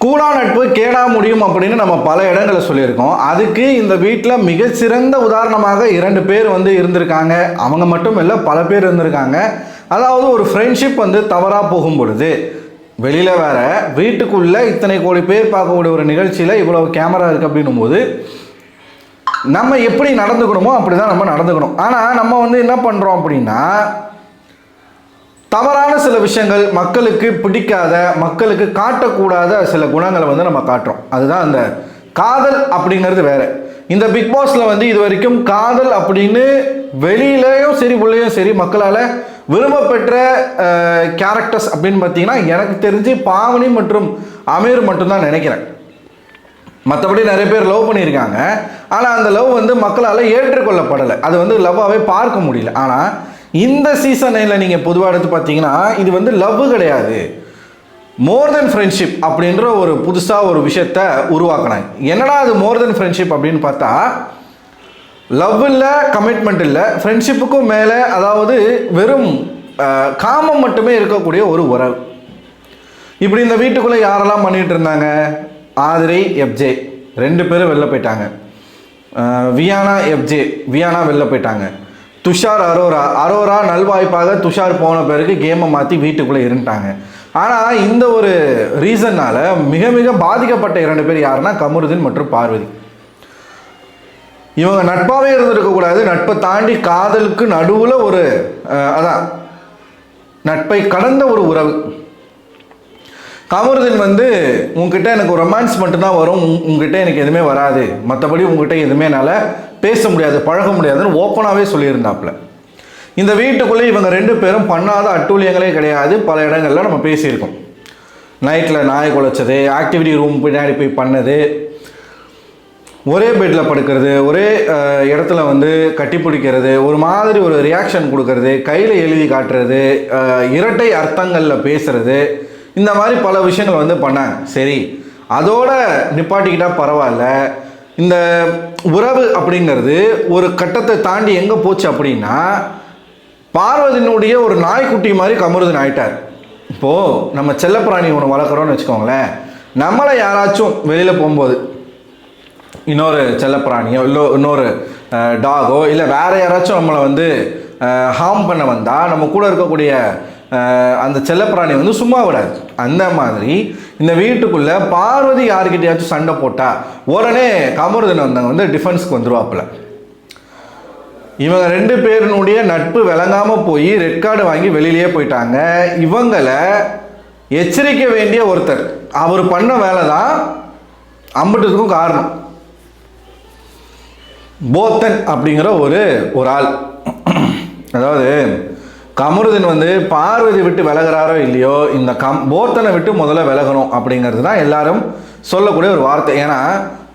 கூடா நட்பு கேடா முடியும் அப்படின்னு நம்ம பல இடங்களை சொல்லியிருக்கோம். அதுக்கு இந்த வீட்டில் மிகச்சிறந்த உதாரணமாக 2 பேர் இருந்திருக்காங்க. அவங்க மட்டும் இல்லை, பல பேர் இருந்திருக்காங்க. அதாவது ஒரு ஃப்ரெண்ட்ஷிப் தவறாக போகும் பொழுது, வெளியில் வேற வீட்டுக்குள்ளே இத்தனை கோடி பேர் பார்க்கக்கூடிய ஒரு நிகழ்ச்சியில் இவ்வளவு கேமரா இருக்குது அப்படின்னும் போது நம்ம எப்படி நடந்துக்கணுமோ அப்படி தான் நம்ம நடந்துக்கணும். ஆனால் நம்ம என்ன பண்ணுறோம் அப்படின்னா, தவறான சில விஷயங்கள், மக்களுக்கு பிடிக்காத, மக்களுக்கு காட்டக்கூடாத சில குணங்களை நம்ம காட்டுறோம். அதுதான் அந்த காதல் அப்படிங்கிறது வேற. இந்த பிக் பாஸில் இது வரைக்கும் காதல் அப்படின்னு வெளியிலையும் சரி உள்ளேயும் சரி மக்களால் விரும்பப்பெற்ற கேரக்டர்ஸ் அப்படின்னு பார்த்தீங்கன்னா எனக்கு தெரிஞ்சு பாவனி மற்றும் அமீர் மட்டும்தான் நினைக்கிறேன். மற்றபடி நிறைய பேர் லவ் பண்ணியிருக்காங்க. ஆனால் அந்த லவ் மக்களால் ஏற்றுக்கொள்ளப்படலை. அது லவ்வாகவே பார்க்க முடியல. ஆனால் இந்த சீசன் 9 நீங்கள் பொதுவாக எடுத்து பார்த்தீங்கன்னா இது லவ் கிடையாது, மோர் தென் ஃப்ரெண்ட்ஷிப் அப்படின்ற ஒரு புதுசாக ஒரு விஷயத்த உருவாக்கினாங்க. என்னடா அது மோர் தென் ஃப்ரெண்ட்ஷிப் அப்படின்னு பார்த்தா, லவ் இல்லை, கமிட்மெண்ட் இல்லை, ஃப்ரெண்ட்ஷிப்புக்கும் மேலே, அதாவது வெறும் காமம் மட்டுமே இருக்கக்கூடிய ஒரு உறவு. இப்படி இந்த வீட்டுக்குள்ளே யாரெல்லாம் பண்ணிகிட்டு இருந்தாங்க? ஆதிரை, எஃப்ஜே 2 பேரும் வெளில போயிட்டாங்க. வியானா, எஃப்ஜே, வியானா வெளில போயிட்டாங்க. துஷார், அரோரா நல்வாய்ப்பாக துஷார் போன பிறகு கேமை மாற்றி வீட்டுக்குள்ளே இருந்துட்டாங்க. ஆனால் இந்த ஒரு ரீசன்னால் மிக மிக பாதிக்கப்பட்ட 2 பேர் யாருன்னா கமருதீன் மற்றும் பார்வதி. இவங்க நட்பாகவே இருந்திருக்கக்கூடாது. நட்பை தாண்டி காதலுக்கு நடுவில் ஒரு அதான் நட்பை கடந்த ஒரு உறவு. கமருதீன் உங்ககிட்ட எனக்கு ரொமான்ஸ் மட்டும்தான் வரும், உங்ககிட்ட எனக்கு எதுவுமே வராது, மற்றபடி உங்ககிட்ட எதுவுமே என்னால் பேச முடியாது, பழக முடியாதுன்னு ஓப்பனாகவே சொல்லியிருந்தாப்புல. இந்த வீட்டுக்குள்ளே இவங்க 2 பேரும் பண்ணாத அட்டூழியங்களே கிடையாது. பல இடங்கள்ல நம்ம பேசியிருக்கோம். நைட்டில் நாய் குலைச்சது, ஆக்டிவிட்டி ரூம் பின்னாடி போய் பண்ணது, ஒரே பெட்டில் படுக்கிறது, ஒரே இடத்துல கட்டி பிடிக்கிறது, ஒரு மாதிரி ஒரு ரியாக்ஷன் கொடுக்கறது, கையில் எழுதி காட்டுறது, இரட்டை அர்த்தங்களில் பேசுறது, இந்த மாதிரி பல விஷயங்கள் பண்ணாங்க. சரி, அதோட நிப்பாட்டிக்கிட்டால் பரவாயில்ல. இந்த உறவு அப்படிங்கிறது ஒரு கட்டத்தை தாண்டி எங்கே போச்சு அப்படின்னா, பார்வதியினுடைய ஒரு நாய்க்குட்டி மாதிரி கமருதீன் ஆயிட்டார். இப்போது நம்ம செல்லப்பிராணி ஒன்று வளர்க்குறோன்னு வச்சுக்கோங்களேன். நம்மளை யாராச்சும் வெளியில் போகும்போது இன்னொரு செல்லப்பிராணியோ இல்லை இன்னொரு டாகோ இல்லை வேறு யாராச்சும் நம்மளை ஹார்ம் பண்ண வந்தால் நம்ம கூட இருக்கக்கூடிய அந்த செல்லப்பிராணி சும்மா விடாது. அந்த மாதிரி இந்த வீட்டுக்குள்ளே பார்வதி யாருக்கிட்டையாச்சும் சண்டை போட்டால் உடனே கமருதீன் டிஃபென்ஸ்க்கு வந்துடுவாப்புல. இவங்க 2 பேருனுடைய நட்பு விளங்காமல் போய் ரெட் கார்டு வாங்கி வெளியிலேயே போயிட்டாங்க. இவங்களை எச்சரிக்க வேண்டிய ஒருத்தர், அவர் பண்ண வேலை தான் அம்பட்டுக்கும் காரணம். போத்தன் அப்படிங்கிற ஒரு ஆள், அதாவது கமருதீன் பார்வதி விட்டு விலகிறாரோ இல்லையோ, இந்த போத்தனை விட்டு முதல்ல விலகணும் அப்படிங்கிறது தான் எல்லாரும் சொல்லக்கூடிய ஒரு வார்த்தை. ஏன்னா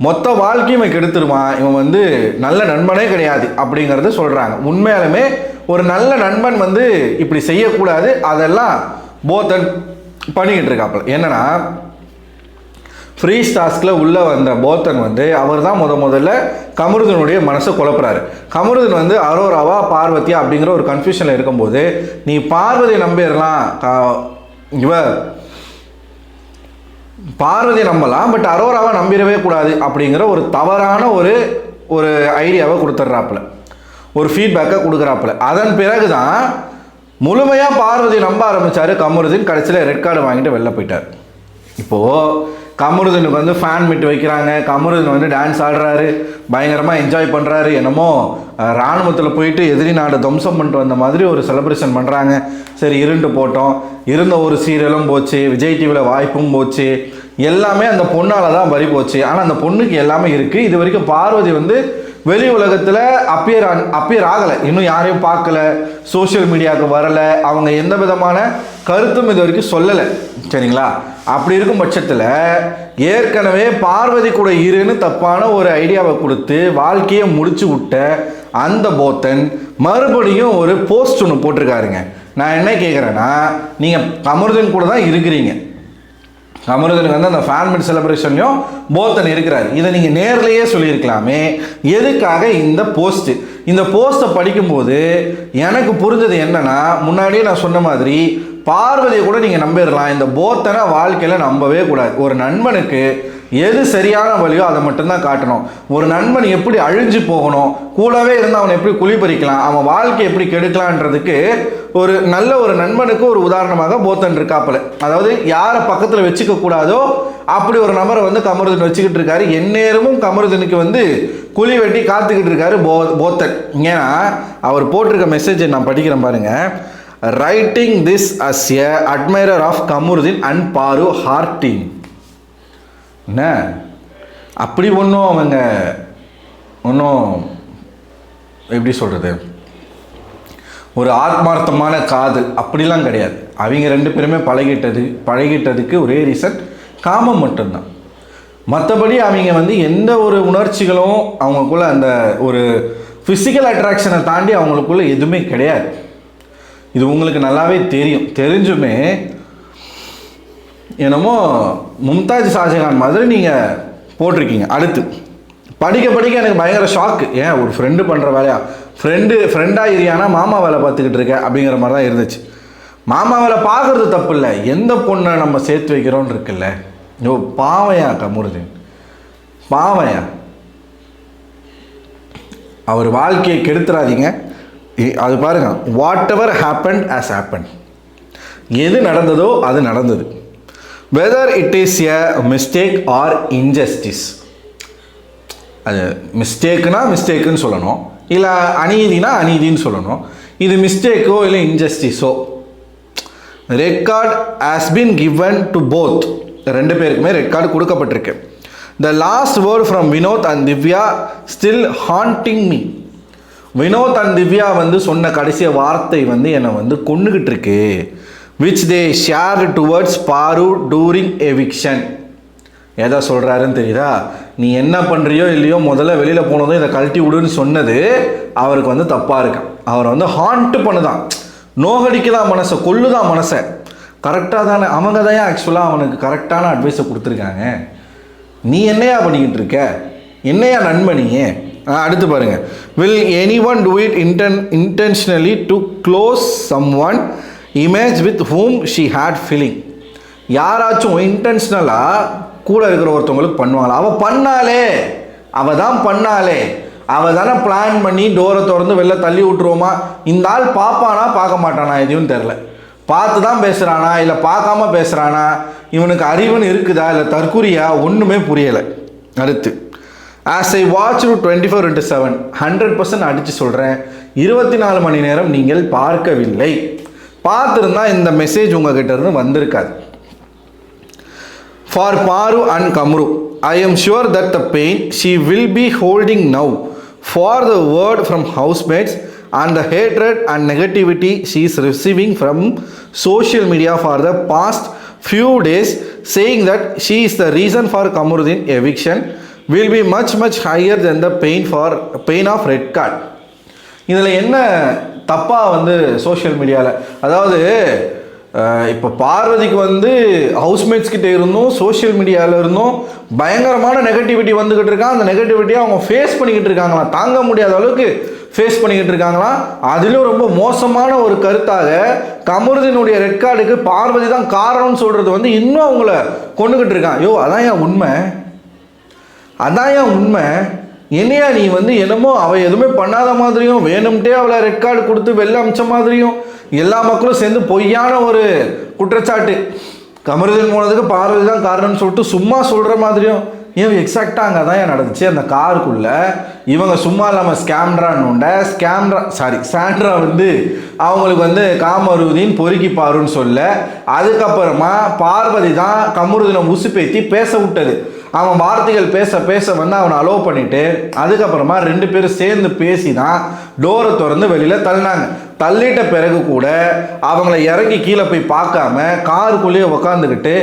மொத்த வாழ்க்கையுமே கெடுத்துருவான், இவன் நல்ல நண்பனே கிடையாது அப்படிங்கிறத சொல்கிறாங்க. உண்மையாலுமே ஒரு நல்ல நண்பன் இப்படி செய்யக்கூடாது. அதெல்லாம் போத்தன் பண்ணிக்கிட்டு இருக்காப்புல. என்னன்னா ஃப்ரீஸ் டாஸ்கில் உள்ளே வந்த போத்தன் அவர் தான் முதல்ல கமருதீனுடைய மனசை குழப்புறாரு. கமருதீன் அரோராவா பார்வதியா அப்படிங்கிற ஒரு கன்ஃபியூஷனில் இருக்கும்போது, நீ பார்வதியை நம்பிடலாம், பார்வதியை நம்பலாம், பட் அரோராவை நம்பிடவே கூடாது அப்படிங்கிற ஒரு தவறான ஒரு ஐடியாவை கொடுத்துட்றாப்புல, ஒரு ஃபீட்பேக்கை கொடுக்குறாப்புல. அதன் பிறகு தான் முழுமையாக பார்வதியை நம்ப ஆரம்பித்தார் கமருதீன். கடைசியில் ரெட் கார்டு வாங்கிட்டு வெளில போயிட்டார். இப்போது கமருதீனுக்கு ஃபேன் மீட் வைக்கிறாங்க. கமருதீன் டான்ஸ் ஆடுறாரு, பயங்கரமாக என்ஜாய் பண்ணுறாரு. என்னமோ இராணுவத்தில் போயிட்டு எதிரி நாடு துவம்சம் பண்ணிட்டு வந்த மாதிரி ஒரு செலிப்ரேஷன் பண்ணுறாங்க. சரி, இருண்டு போட்டோம், இருந்த ஒரு சீரியலும் போச்சு, விஜய் டிவியில் வாய்ப்பும் போச்சு, எல்லாமே அந்த பொண்ணால் தான் பறி போச்சு. ஆனால் அந்த பொண்ணுக்கு எல்லாமே இருக்குது. இது வரைக்கும் பார்வதி வெளி உலகத்தில் அப்பியர் ஆகலை, இன்னும் யாரையும் பார்க்கல, சோஷியல் மீடியாவுக்கு வரலை, அவங்க எந்த விதமான கருத்தும் இது வரைக்கும் சொல்லலை. சரிங்களா? அப்படி இருக்கும் பட்சத்தில் ஏற்கனவே பார்வதி கூட இருன்னு தப்பான ஒரு ஐடியாவை கொடுத்து வாழ்க்கையை முடிச்சு விட்ட அந்த போத்தன் மறுபடியும் ஒரு போஸ்ட் ஒன்று போட்டிருக்காருங்க. நான் என்ன கேட்குறேன்னா, நீங்கள் கமருதீன் கூட தான் இருக்கிறீங்க, கமருதீனுக்கு அந்த ஃபேன் மீட் செலிப்ரேஷன்லையும் போத்தன் இருக்கிறார். இதை நீங்கள் நேர்லேயே சொல்லியிருக்கலாமே. எதுக்காக இந்த போஸ்ட்டு? இந்த போஸ்ட்டை படிக்கும்போது எனக்கு புரிஞ்சது என்னன்னா, முன்னாடியே நான் சொன்ன மாதிரி பார்வதியை கூட நீங்கள் நம்பிடலாம். இந்த போத்தனை வாழ்க்கையில் நம்பவே கூடாது. ஒரு நண்பனுக்கு எது சரியான வழியோ அதை மட்டும்தான் காட்டணும். ஒரு நண்பன் எப்படி அழிஞ்சு போகணும், கூடவே இருந்து அவனை எப்படி குழிப்பறிக்கலாம், அவன் வாழ்க்கை எப்படி கெடுக்கலான்றதுக்கு ஒரு நல்ல ஒரு நண்பனுக்கு ஒரு உதாரணமாக போத்தன் இருக்காப்புல. அதாவது யாரை பக்கத்தில் வச்சுக்க கூடாதோ அப்படி ஒரு நபரை வந்து கமருதீன் வச்சுக்கிட்டு இருக்காரு. எந்நேரமும் கமருதீனுக்கு வந்து குழி வெட்டி காத்துக்கிட்டு இருக்காரு போத்தன். ஏன்னா அவர் போட்டிருக்க மெசேஜை நான் படிக்கிறேன் பாருங்க. Writing this as a admirer of Kamarudeen and Paru ஹார்டிங். என்ன அப்படி அவங்க ஒன்றும் எப்படி சொல்கிறது, ஒரு ஆத்மார்த்தமான காதல் அப்படிலாம் கிடையாது. அவங்க 2 பேருமே பழகிட்டதுக்கு ஒரே ரீசன் காமம் மட்டும்தான். மற்றபடி அவங்க வந்து எந்த ஒரு உணர்ச்சிகளும் அவங்களுக்குள்ள அந்த ஒரு ஃபிசிக்கல் அட்ராக்ஷனை தாண்டி அவங்களுக்குள்ள எதுவுமே கிடையாது. இது உங்களுக்கு நல்லாவே தெரியும். தெரிஞ்சுமே என்னமோ மும்தாஜ் ஷாஜகான் மாதிரி நீங்கள் போட்டிருக்கீங்க. அடுத்து படிக்க எனக்கு பயங்கர ஷாக்கு. ஏன் ஒரு ஃப்ரெண்டு பண்ணுற வேலையா, ஃப்ரெண்டாக இரியானா மாமா வேலை பார்த்துக்கிட்டு இருக்க அப்படிங்கிற மாதிரி தான் இருந்துச்சு. மாமா வேலை பார்க்குறது தப்பு இல்லை, எந்த பொண்ணை நம்ம சேர்த்து வைக்கிறோன்னு இருக்குல்ல. ஓ பாவையா கமருதீன், பாவையா. அவர் வாழ்க்கையை கெடுத்துறாதீங்க. அது பாருங்க, what ever happen as happen. எது நடந்ததோ அது நடந்தது. Whether it is a mistake R injustice. அது மிஸ்டேக்குன்னு சொல்லணும், இல்லை அநீதினா அநீதின்னு சொல்லணும். இது மிஸ்டேக்கோ இல்லை இன்ஜஸ்டிஸோ, red card has been given to both. 2 பேருக்குமே ரெட் கார்டு கொடுக்கப்பட்டிருக்கு. The last word from Vinod and Divya still haunting me. Vinod and Divya வந்து சொன்ன கடைசி வார்த்தை வந்து என்னை வந்து கொன்னுக்கிட்டு இருக்கு. which they shared towards பாரு during eviction. எதை சொல்கிறாருன்னு தெரியுதா? நீ என்ன பண்ணுறியோ இல்லையோ முதல்ல வெளியில் போனதும் இதை கழட்டி விடுன்னு சொன்னது அவருக்கு வந்து தப்பாக இருக்கான். அவரை வந்து ஹாண்ட் பண்ணுதான், நோகடிக்குதான் மனசை, கொல்லுதான் மனசை. கரெக்டாக தானே அவங்க தான் ஆக்சுவலாக அவனுக்கு கரெக்டான அட்வைஸை கொடுத்துருக்காங்க. நீ என்னையா பண்ணிக்கிட்டு இருக்க, என்னையா நண்பனியே. அடுத்து பாருங்க. will anyone do it intentionally to close someone image with whom she had feeling. யாராச்சும் இன்டென்ஷனலாக கூட இருக்கிற ஒருத்தவங்களுக்கு பண்ணுவாங்களா? அவள் தான் பண்ணாலே, அவள் தானே பிளான் பண்ணி டோரை திறந்து வெளில தள்ளி விட்டுருவோமா. இந்த ஆள் பார்ப்பானா பார்க்க மாட்டானா எதுவும் தெரில, பார்த்து தான் பேசுகிறானா இல்லை பார்க்காம பேசுகிறானா, இவனுக்கு அறிவுன்னு இருக்குதா இல்லை தற்குறியா, ஒன்றுமே புரியலை. அடுத்து ஆஸ் ஐ வாட்ச் 24/7 100% அடித்து சொல்கிறேன், 24 மணி நேரம் நீங்கள் பார்க்கவில்லை. பார்த்துருந்தா இந்த மெசேஜ் உங்ககிட்ட இருந்து வந்திருக்காது. ஃபார் பாரு and Kamru, I am sure that the pain she will be holding now for the word from housemates and the hatred and negativity she is receiving from social media for the past few days, saying that she is the reason for Kamarudin eviction, will be much higher than the pain of red card. இதில் என்ன தப்பாக வந்து social மீடியாவில், அதாவது இப்போ பார்வதிக்கு வந்து housemates கிட்டே இருந்தும் சோஷியல் மீடியாவில் இருந்தும் பயங்கரமான நெகட்டிவிட்டி வந்துக்கிட்டு இருக்கான். அந்த நெகட்டிவிட்டியை அவங்க ஃபேஸ் பண்ணிக்கிட்டு இருக்காங்களாம், தாங்க முடியாத அளவுக்கு ஃபேஸ் பண்ணிக்கிட்டு இருக்காங்களாம். அதிலும் ரொம்ப மோசமான ஒரு கருத்தாக கமருதீனுடைய ரெட் கார்டுக்கு பார்வதி தான் காரணம்னு சொல்கிறது வந்து இன்னும் அவங்கள கொண்டுக்கிட்டு இருக்கான். அதான் ஏன் உண்மை. என்னையா நீ வந்து என்னமோ அவள் எதுவுமே பண்ணாத மாதிரியும் வேணும்ட்டே அவளை ரெட் கார்டு கொடுத்து வெளில அமிச்ச மாதிரியும் எல்லா மக்களும் சேர்ந்து பொய்யான ஒரு குற்றச்சாட்டு, கமருதீன் போனதுக்கு பார்வதி தான் காரணம்னு சொல்லிட்டு சும்மா சொல்கிற மாதிரியும். எக்ஸாக்டாக அங்கே தான் ஏன் நடந்துச்சு. அந்த காருக்குள்ளே இவங்க சும்மா இல்லாமல் சாண்ட்ரா வந்து அவங்களுக்கு வந்து கமருதீன் பொறுக்கி பாருன்னு சொல்ல, அதுக்கப்புறமா பார்வதி தான் கமருதீனை உசுப்பேத்தி பேச விட்டது. அவன் வார்த்தைகள் பேச வந்து அவனை அலோவ் பண்ணிவிட்டு அதுக்கப்புறமா 2 பேரும் சேர்ந்து பேசி தான் டோரை திறந்து வெளியில் தள்ளினாங்க. தள்ளிட்ட பிறகு கூட அவங்கள இறங்கி கீழே போய் பார்க்காம காருக்குள்ளேயே உக்காந்துக்கிட்டு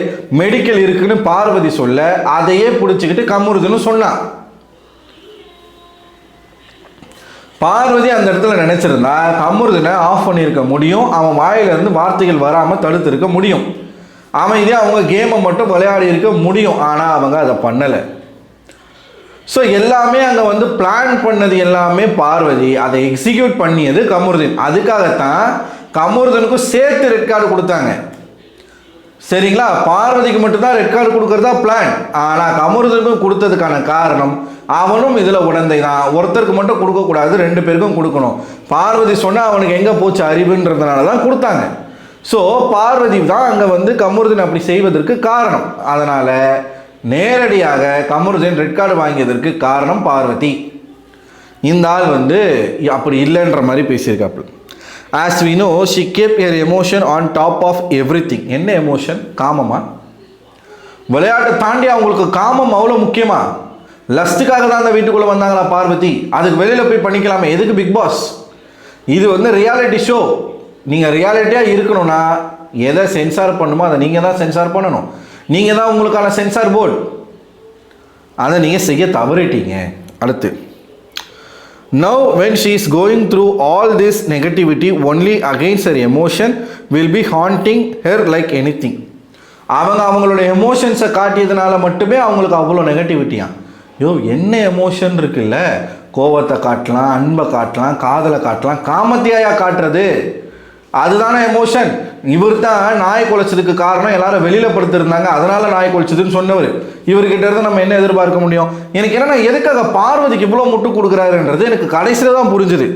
மெடிக்கல் இருக்குன்னு பார்வதி சொல்ல அதையே பிடிச்சிக்கிட்டு கமருதீன்னு சொன்னான். பார்வதி அந்த இடத்துல நினைச்சிருந்தா கமருதீனை ஆஃப் பண்ணியிருக்க முடியும், அவன் வாயிலிருந்து வார்த்தைகள் வராமல் தடுத்திருக்க முடியும், அமைதியாக அவங்க கேமை மட்டும் விளையாடி இருக்க முடியும். ஆனால் அவங்க அதை பண்ணலை. ஸோ எல்லாமே அங்கே வந்து பிளான் பண்ணது எல்லாமே பார்வதி, அதை எக்ஸிக்யூட் பண்ணியது கமருதீன். அதுக்காகத்தான் கமருதனுக்கும் சேர்த்து ரெட் கார்டு கொடுத்தாங்க. சரிங்களா? பார்வதிக்கு மட்டும்தான் ரெட் கார்டு கொடுக்கறதா பிளான். ஆனால் கமருதனுக்கும் கொடுத்ததுக்கான காரணம் அவனும் இதில் உடந்தை தான். ஒருத்தருக்கு மட்டும் கொடுக்கக்கூடாது, 2 பேருக்கும் கொடுக்கணும். பார்வதி சொன்னால் அவனுக்கு எங்கே போச்சு அறிவுன்றதுனால தான் கொடுத்தாங்க. ஸோ பார்வதி தான் அங்கே வந்து கமருதன் அப்படி செய்வதற்கு காரணம். அதனால் நேரடியாக கமருதன் ரெட் கார்டு வாங்கியதற்கு காரணம் பார்வதி. இந்த ஆள் வந்து அப்படி இல்லைன்ற மாதிரி பேசியிருக்காப்புல. As we know, she kept her emotion on top of everything. என்ன எமோஷன்? காமமா? விளையாட்டை தாண்டி அவங்களுக்கு காமம் அவ்வளோ முக்கியமா? லஸ்ட்டுக்காக தான் அந்த வீட்டுக்குள்ளே வந்தாங்களா பார்வதி? அதுக்கு வெளியில் போய் பண்ணிக்கலாமே, எதுக்கு பிக் பாஸ்? இது வந்து ரியாலிட்டி ஷோ. நீங்கள் ரியாலிட்டியாக இருக்கணும்னா எதை சென்சார் பண்ணுமோ அதை நீங்கள் தான் சென்சார் பண்ணணும். நீங்கள் தான் உங்களுக்கான சென்சார் போர்டு. அதை நீங்கள் செய்ய தவறிட்டீங்க. அடுத்து, now when she is going through all this negativity only against her emotion will be haunting her like anything. அவங்களோட எமோஷன்ஸை காட்டியதுனால மட்டுமே அவங்களுக்கு அவ்வளோ நெகட்டிவிட்டியா? என்ன எமோஷன் இருக்குல்ல, கோவத்தை காட்டலாம், அன்பை காட்டலாம், காதலை காட்டலாம், காமத்தியாயா காட்டுறது? அதுதானே எமோஷன். இவர் தான் நாய் குலைச்சதுக்கு காரணம் எல்லாரும் வெளியில் படுத்திருந்தாங்க, அதனால நாய் குலைச்சதுன்னு சொன்னவர். இவர்கிட்ட இருந்து நம்ம என்ன எதிர்பார்க்க முடியும்? எனக்கு என்னன்னா, எதுக்காக பார்வதிக்கு இவ்வளோ முட்டு கொடுக்குறாருன்றது எனக்கு கடைசியில் தான் புரிஞ்சுது.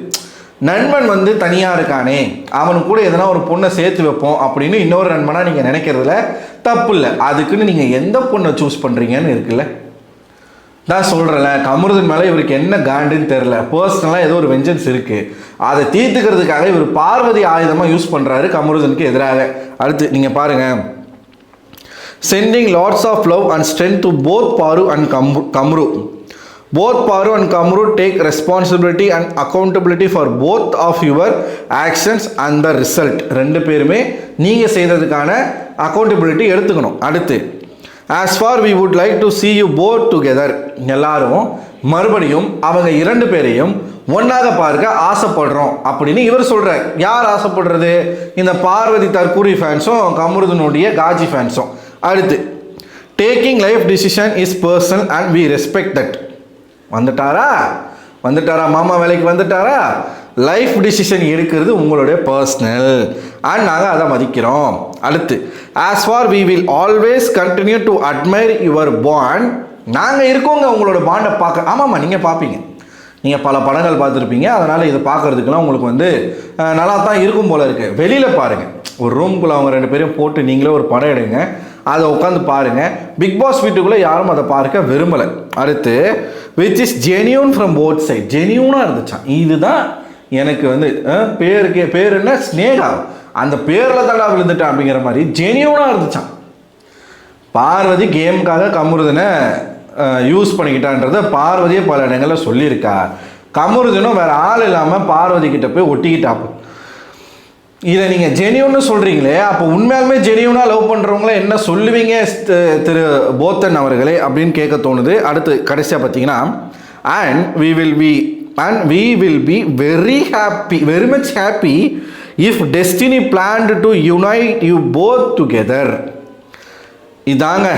நண்பன் வந்து தனியாக இருக்கானே, அவனுக்கு கூட எதனா ஒரு பொண்ணை சேர்த்து வைப்போம் அப்படின்னு இன்னொரு நண்பனாக நீங்கள் நினைக்கிறதுல தப்பு இல்லை. அதுக்குன்னு நீங்கள் எந்த பொண்ணை சூஸ் பண்ணுறீங்கன்னு இருக்குல்ல. நான் சொல்கிறேன்ல, கமருதன் மேலே இவருக்கு என்ன காண்டுன்னு தெரில. பர்சனலாக ஏதோ ஒரு வெஞ்சன்ஸ் இருக்குது. அதை தீர்த்துக்கிறதுக்காக இவர் பார்வதி ஆயுதமாக யூஸ் பண்ணுறாரு கமருதனுக்கு எதிராக. அடுத்து நீங்கள் பாருங்கள், sending lots of love and strength to both Paru and Kamru. Both Paru and Kamru take responsibility and accountability for both of your actions and the result. 2 பேருமே நீங்கள் செய்ததுக்கான அக்கௌண்டபிலிட்டி எடுத்துக்கணும். அடுத்து, as far we would like to see you both together. எல்லாரும் மறுபடியும் அவங்க 2 பேரையும் ஒன்றாக பார்க்க ஆசைப்படுறோம் அப்படின்னு இவர் சொல்கிறார். யார் ஆசைப்படுறது? இந்த பார்வதி தற்கூரி ஃபேன்ஸும் கமருதனுடைய காஜி ஃபேன்ஸும். அடுத்து, taking life decision is personal and we respect that. வந்துட்டாரா மாமா வேலைக்கு வந்துட்டாரா? லைஃப் டிசிஷன் எடுக்கிறது உங்களுடைய பர்சனல் அண்ட் நாங்கள் அதை மதிக்கிறோம். அடுத்து, as far we will always continue to admire your bond. நாங்கள் இருக்கோங்க உங்களோட பாண்டை பார்க்க. ஆமாம்மா, நீங்கள் பார்ப்பீங்க, நீங்கள் பல படங்கள் பார்த்துருப்பீங்க, அதனால் இதை பார்க்குறதுக்கெல்லாம் உங்களுக்கு வந்து நல்லா தான் இருக்கும் போல இருக்குது. வெளியில் பாருங்கள், ஒரு ரூம்குள்ளே அவங்க 2 பேரையும் போட்டு நீங்களே ஒரு படம் எடுங்க, அதை உட்காந்து பாருங்கள். பிக் பாஸ் வீட்டுக்குள்ளே யாரும் அதை பார்க்க விரும்பலை. அடுத்து, which is genuine from both side. ஜெனியூனாக இருந்துச்சான். இதுதான் எனக்கு வந்து பேர் என்ன, ஸ்னேகா, அந்த பேரில் தடா விழுந்துட்டான் அப்படிங்கிற மாதிரி ஜெனியூனாக இருந்துச்சான். பார்வதி கேமுக்காக கமருதனை யூஸ் பண்ணிக்கிட்டான்றத பார்வதியே பல இடங்களில் சொல்லியிருக்கா. கமருதனும் வேறு ஆள் இல்லாமல் பார்வதி கிட்ட போய் ஒட்டிக்கிட்டாப்பு. இதை நீங்கள் ஜெனியூன்னு சொல்கிறீங்களே, அப்போ உண்மையாலுமே ஜெனியூனாக லவ் பண்ணுறவங்கள என்ன சொல்லுவீங்க திரு போத்தன் அவர்களே அப்படின்னு கேட்க தோணுது. அடுத்து கடைசியாக பார்த்தீங்கன்னா, and we will be very much happy if destiny planned to unite you both together. இதாங்க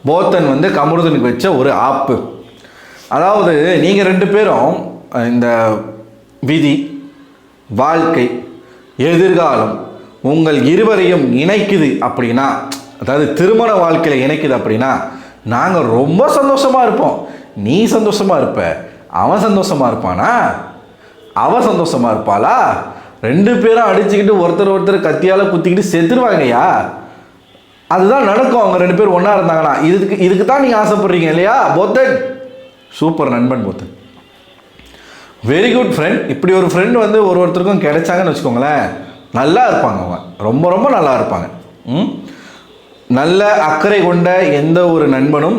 போத்தன் வந்து கமருதனுக்கு வச்ச ஒரு ஆப்பு. அதாவது நீங்கள் 2 பேரும் இந்த விதி, வாழ்க்கை, எதிர்காலம் உங்கள் இருவரையும் இணைக்குது அப்படின்னா, அதாவது திருமண வாழ்க்கையில் இணைக்குது அப்படின்னா, நாங்கள் ரொம்ப சந்தோஷமாக இருப்போம். நீ சந்தோஷமாக இருப்ப, அவன் சந்தோஷமாக இருப்பானா, அவன் சந்தோஷமாக இருப்பாளா? 2 பேரும் அடிச்சுக்கிட்டு ஒருத்தர் கத்தியால் குத்திக்கிட்டு செத்துருவாங்கய்யா. அதுதான் நடக்கும். அவங்க 2 பேரும் ஒன்றா இருந்தாங்கன்னா. இதுக்கு தான் நீங்கள் ஆசைப்படுறீங்க இல்லையா போத்தன்? சூப்பர் நண்பன் போத்தன், வெரி குட் ஃப்ரெண்ட். இப்படி ஒரு ஃப்ரெண்ட் வந்து ஒருத்தருக்கும் கிடைச்சாங்கன்னு வச்சுக்கோங்களேன், நல்லா இருப்பாங்க. அவங்க ரொம்ப ரொம்ப நல்லா இருப்பாங்க. நல்ல அக்கறை கொண்ட எந்த ஒரு நண்பனும்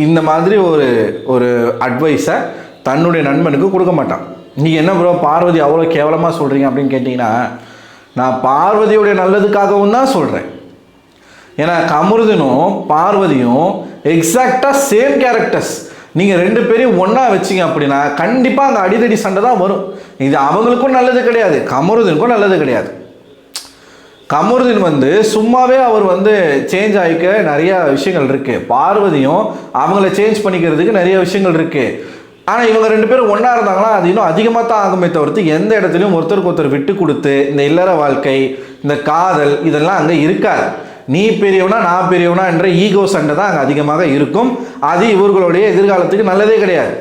இந்த மாதிரி ஒரு அட்வைஸை தன்னுடைய நண்பனுக்கு கொடுக்க மாட்டான். நீங்கள் என்ன ப்ரோ பார்வதி அவ்வளோ கேவலமாக சொல்கிறீங்க அப்படின்னு கேட்டிங்கன்னா, நான் பார்வதியுடைய நல்லதுக்காகவும் தான் சொல்கிறேன். ஏன்னா கமருதனும் பார்வதியும் எக்ஸாக்டாக சேம் கேரக்டர்ஸ். நீங்கள் 2 பேரையும் ஒன்றா வச்சிங்க அப்படின்னா கண்டிப்பாக அங்கே அடிதடி சண்டை தான் வரும். இது அவங்களுக்கும் நல்லது கிடையாது, கமருதனுக்கும் நல்லது கிடையாது. கமருதன் வந்து சும்மாவே அவர் வந்து சேஞ்ச் ஆகிக்க நிறைய விஷயங்கள் இருக்குது. பார்வதியும் அவங்கள சேஞ்ச் பண்ணிக்கிறதுக்கு நிறைய விஷயங்கள் இருக்குது. ஆனால் இவங்க 2 பேரும் ஒன்றா இருந்தாங்களா அது இன்னும் அதிகமாக தான் ஆகுமே தவிர்த்து எந்த இடத்துலையும் ஒருத்தருக்கு ஒருத்தர் விட்டு கொடுத்து இந்த இல்லற வாழ்க்கை, இந்த காதல் இதெல்லாம் அங்கே இருக்காது. நீ பெரியவனா நான் பெரியவனா என்ற ஈகோ சண்டை தான் அங்கே அதிகமாக இருக்கும். அது இவர்களுடைய எதிர்காலத்துக்கு நல்லதே கிடையாது.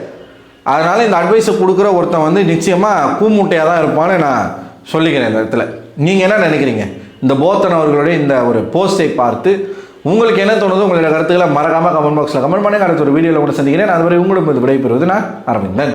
அதனால் இந்த அட்வைஸை கொடுக்குற ஒருத்தன் வந்து நிச்சயமாக கூமுட்டையாக தான் இருப்பான்னு நான் சொல்லிக்கிறேன் இந்த இடத்துல. நீங்கள் என்ன நினைக்கிறீங்க? இந்த போத்தன் அவர்களுடைய இந்த ஒரு போஸ்ட்டை பார்த்து உங்களுக்கு என்ன தோணுதோ உங்களுடைய கருத்துக்களை மறக்காமல் கமெண்ட் பாக்ஸில் கமெண்ட் பண்ணி அடுத்த ஒரு வீடியோவில் கூட சந்திக்கிறேன். அதுவரை உங்களிடம் விடைபெறுவது நான் அரவிந்தன்.